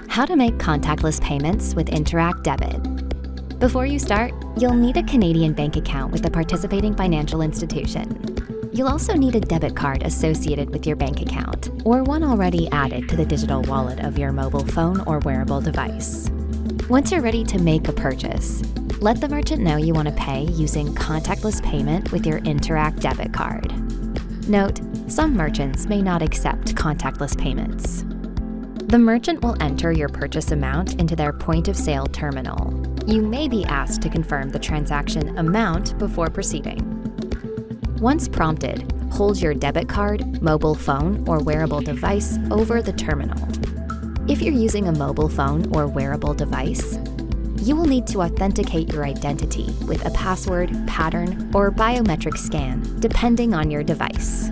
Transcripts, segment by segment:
How to make contactless payments with Interac Debit. Before you start, you'll need a Canadian bank account with a participating financial institution. You'll also need a debit card associated with your bank account, or one already added to the digital wallet of your mobile phone or wearable device. Once you're ready to make a purchase, let the merchant know you want to pay using contactless payment with your Interac Debit card. Note, some merchants may not accept contactless payments. The merchant will enter your purchase amount into their point-of-sale terminal. You may be asked to confirm the transaction amount before proceeding. Once prompted, hold your debit card, mobile phone, or wearable device over the terminal. If you're using a mobile phone or wearable device, you will need to authenticate your identity with a password, pattern, or biometric scan, depending on your device.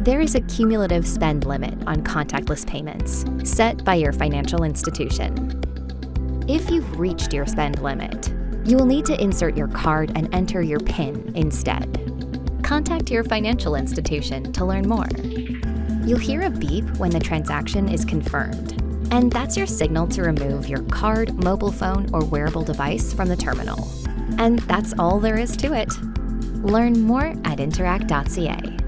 There is a cumulative spend limit on contactless payments, set by your financial institution. If you've reached your spend limit, you will need to insert your card and enter your PIN instead. Contact your financial institution to learn more. You'll hear a beep when the transaction is confirmed, and that's your signal to remove your card, mobile phone, or wearable device from the terminal. And that's all there is to it. Learn more at interac.ca.